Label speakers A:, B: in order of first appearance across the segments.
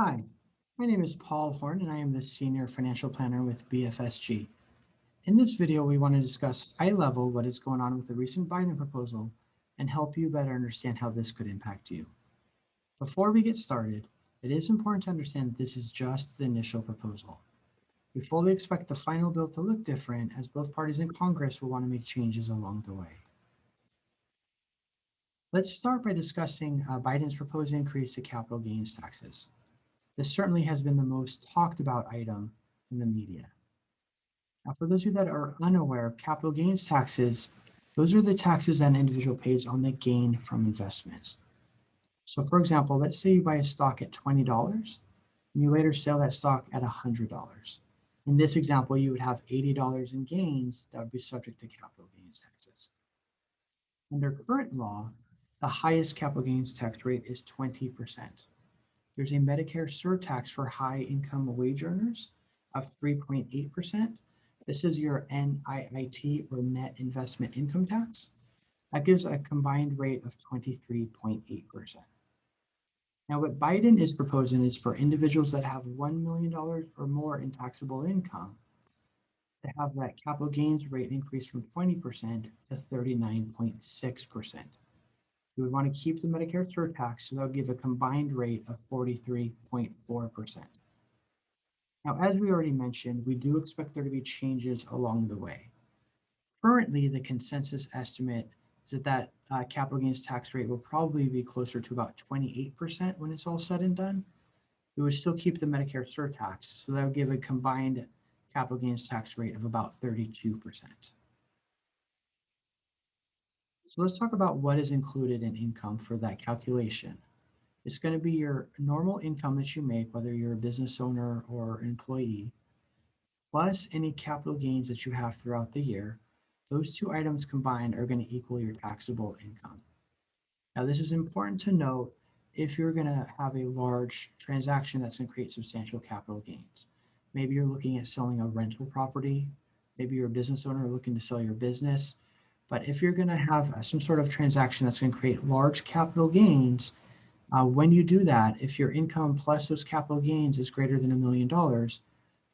A: Hi, my name is Paul Horn and I am the Senior Financial Planner with BFSG. In this video, we want to discuss high level what is going on with the recent Biden proposal and help you better understand how this could impact you. Before we get started, it is important to understand that this is just the initial proposal. We fully expect the final bill to look different as both parties in Congress will want to make changes along the way. Let's start by discussing Biden's proposed increase to capital gains taxes. This certainly has been the most talked about item in the media. Now, for those of you that are unaware of capital gains taxes, those are the taxes that an individual pays on the gain from investments. So, for example, let's say you buy a stock at $20 and you later sell that stock at $100. In this example, you would have $80 in gains that would be subject to capital gains taxes. Under current law, the highest capital gains tax rate is 20%. There's a Medicare surtax for high income wage earners of 3.8%. This is your NIIT or net investment income tax. That gives a combined rate of 23.8%. Now, what Biden is proposing is for individuals that have $1 million or more in taxable income to have that capital gains rate increase from 20% to 39.6%. You would want to keep the Medicare surtax, so that would give a combined rate of 43.4%. Now, as we already mentioned, we do expect there to be changes along the way. Currently, the consensus estimate is that capital gains tax rate will probably be closer to about 28% when it's all said and done. We would still keep the Medicare surtax, so that would give a combined capital gains tax rate of about 32%. So let's talk about what is included in income for that calculation. It's going to be your normal income that you make, whether you're a business owner or employee, plus any capital gains that you have throughout the year. Those two items combined are going to equal your taxable income. Now, this is important to note if you're going to have a large transaction that's going to create substantial capital gains. Maybe you're looking at selling a rental property. Maybe you're a business owner looking to sell your business. But if you're going to have some sort of transaction that's going to create large capital gains, when you do that, if your income plus those capital gains is greater than $1 million,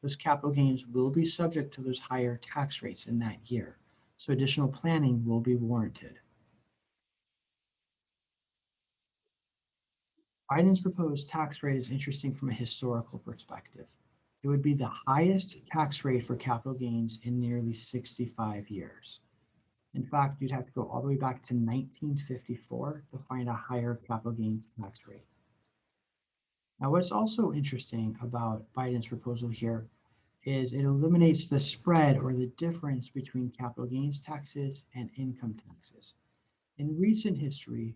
A: those capital gains will be subject to those higher tax rates in that year. So additional planning will be warranted. Biden's proposed tax rate is interesting from a historical perspective. It would be the highest tax rate for capital gains in nearly 65 years. In fact, you'd have to go all the way back to 1954 to find a higher capital gains tax rate. Now, what's also interesting about Biden's proposal here is it eliminates the spread or the difference between capital gains taxes and income taxes. In recent history,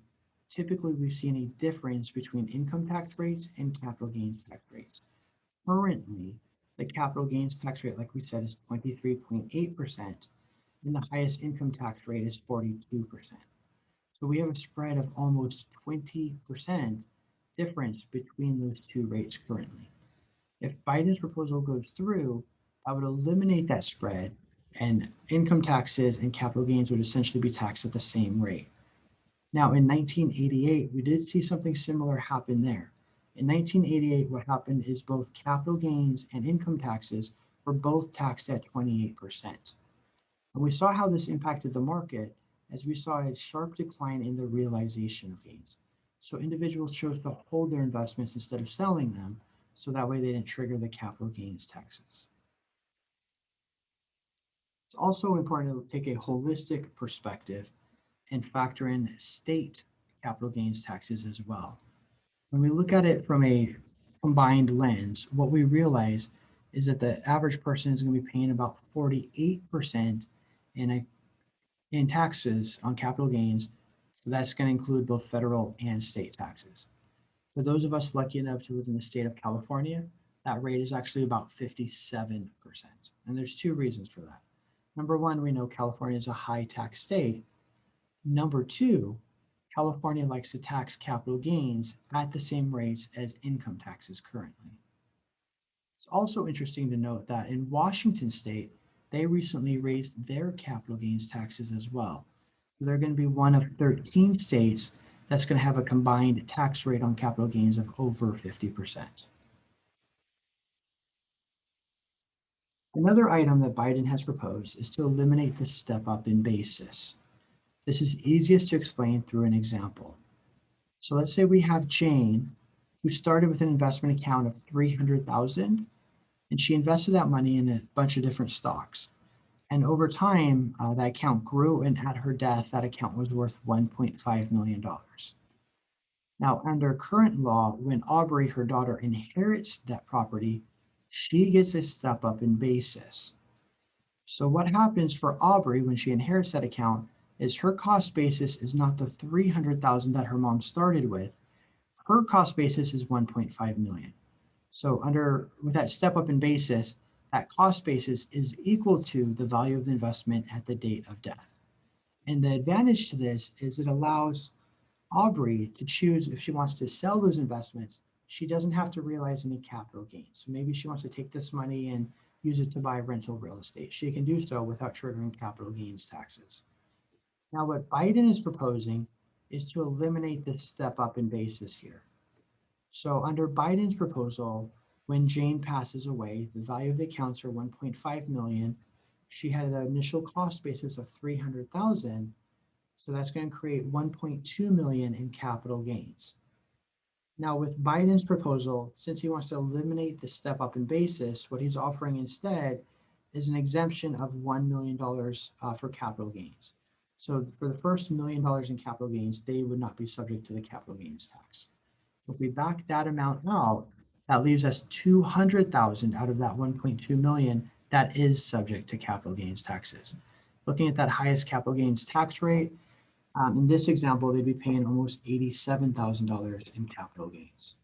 A: typically we've seen a difference between income tax rates and capital gains tax rates. Currently, the capital gains tax rate, like we said, is 23.8%, and the highest income tax rate is 42%. So we have a spread of almost 20% difference between those two rates currently. If Biden's proposal goes through, I would eliminate that spread and income taxes and capital gains would essentially be taxed at the same rate. Now, in 1988, we did see something similar happen there. In 1988, what happened is both capital gains and income taxes were both taxed at 28%. And we saw how this impacted the market as we saw a sharp decline in the realization of gains. So individuals chose to hold their investments instead of selling them, so that way they didn't trigger the capital gains taxes. It's also important to take a holistic perspective and factor in state capital gains taxes as well. When we look at it from a combined lens, what we realize is that the average person is going to be paying about 48% in in taxes on capital gains. So that's going to include both federal and state taxes. For those of us lucky enough to live in the state of California, that rate is actually about 57%. And there's two reasons for that. Number one, we know California is a high tax state. Number two, California likes to tax capital gains at the same rates as income taxes currently. It's also interesting to note that in Washington state, they recently raised their capital gains taxes as well. They're going to be one of 13 states that's going to have a combined tax rate on capital gains of over 50%. Another item that Biden has proposed is to eliminate the step up in basis. This is easiest to explain through an example. So let's say we have Jane, who started with an investment account of 300,000, and she invested that money in a bunch of different stocks. And over time, that account grew, and at her death, that account was worth $1.5 million. Now, under current law, when Aubrey, her daughter, inherits that property, she gets a step up in basis. So what happens for Aubrey when she inherits that account is her cost basis is not the 300,000 that her mom started with. Her cost basis is 1.5 million. So with that step up in basis, that cost basis is equal to the value of the investment at the date of death. And the advantage to this is it allows Aubrey to choose if she wants to sell those investments. She doesn't have to realize any capital gains. So maybe she wants to take this money and use it to buy rental real estate. She can do so without triggering capital gains taxes. Now, what Biden is proposing is to eliminate this step up in basis here. So under Biden's proposal, when Jane passes away, the value of the accounts are 1.5 million. She had an initial cost basis of 300,000. So that's going to create 1.2 million in capital gains. Now with Biden's proposal, since he wants to eliminate the step up in basis, what he's offering instead is an exemption of $1 million for capital gains. So for the first $1 million in capital gains, they would not be subject to the capital gains tax. If we back that amount out, that leaves us 200,000 out of that 1.2 million that is subject to capital gains taxes. Looking at that highest capital gains tax rate, in this example, they'd be paying almost $87,000 in capital gains.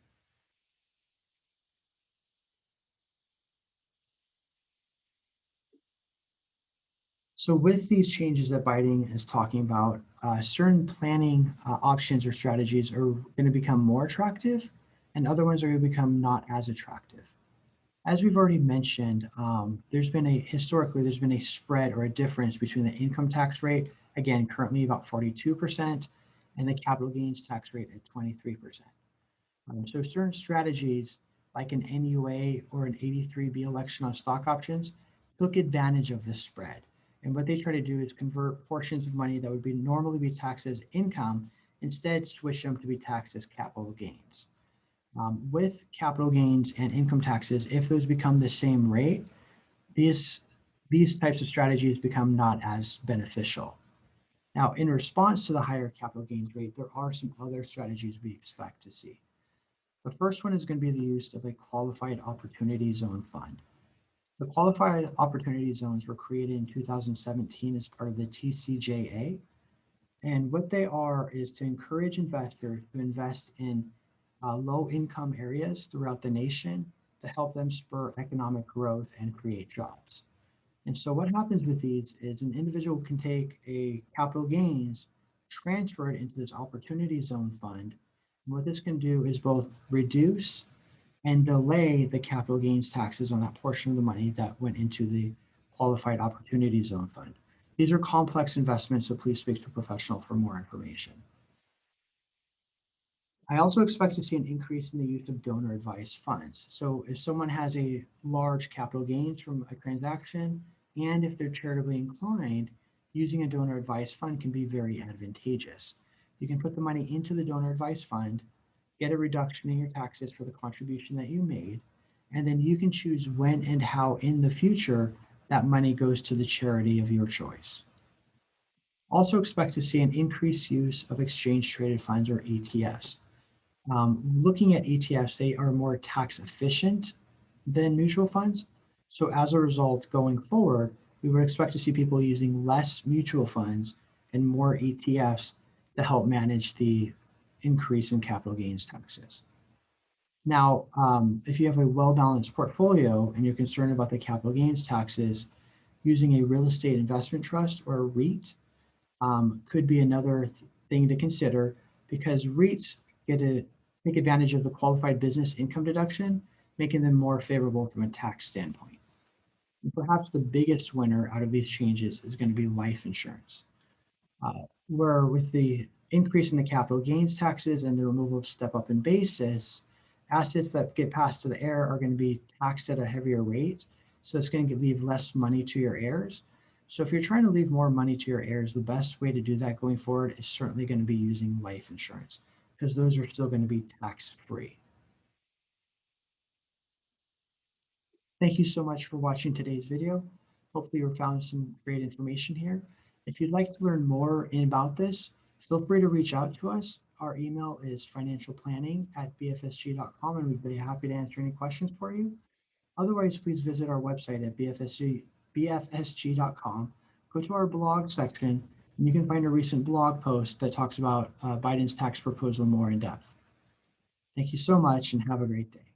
A: So with these changes that Biden is talking about, certain planning options or strategies are going to become more attractive, and other ones are going to become not as attractive. As we've already mentioned, historically there's been a spread or a difference between the income tax rate, again currently about 42%, and the capital gains tax rate at 23%. So certain strategies like an NUA or an 83B election on stock options took advantage of this spread. And what they try to do is convert portions of money that would be normally be taxed as income, instead switch them to be taxed as capital gains. With capital gains and income taxes, if those become the same rate, these types of strategies become not as beneficial. Now, in response to the higher capital gains rate, there are some other strategies we expect to see. The first one is going to be the use of a qualified opportunity zone fund. The qualified opportunity zones were created in 2017 as part of the TCJA. And what they are is to encourage investors to invest in low income areas throughout the nation to help them spur economic growth and create jobs. And so what happens with these is an individual can take a capital gains, transfer it into this opportunity zone fund. And what this can do is both reduce and delay the capital gains taxes on that portion of the money that went into the qualified opportunity zone fund. These are complex investments, so please speak to a professional for more information. I also expect to see an increase in the use of donor advised funds. So if someone has a large capital gains from a transaction, and if they're charitably inclined, using a donor advised fund can be very advantageous. You can put the money into the donor advised fund, get a reduction in your taxes for the contribution that you made, and then you can choose when and how in the future that money goes to the charity of your choice. Also expect to see an increased use of exchange traded funds or ETFs. Looking at ETFs, they are more tax efficient than mutual funds. So as a result, going forward, we would expect to see people using less mutual funds and more ETFs to help manage the increase in capital gains taxes. Now, if you have a well-balanced portfolio and you're concerned about the capital gains taxes, using a real estate investment trust or a REIT could be another thing to consider, because REITs get to take advantage of the qualified business income deduction, making them more favorable from a tax standpoint. And perhaps the biggest winner out of these changes is going to be life insurance, where with the increase in the capital gains taxes and the removal of step up in basis, assets that get passed to the heir are going to be taxed at a heavier rate. So it's going to leave less money to your heirs. So if you're trying to leave more money to your heirs, the best way to do that going forward is certainly going to be using life insurance because those are still going to be tax free. Thank you so much for watching today's video. Hopefully you found some great information here. If you'd like to learn more about this, feel free to reach out to us. Our email is financialplanning@bfsg.com, and we'd be happy to answer any questions for you. Otherwise, please visit our website at bfsg.com. Go to our blog section, and you can find a recent blog post that talks about Biden's tax proposal more in depth. Thank you so much, and have a great day.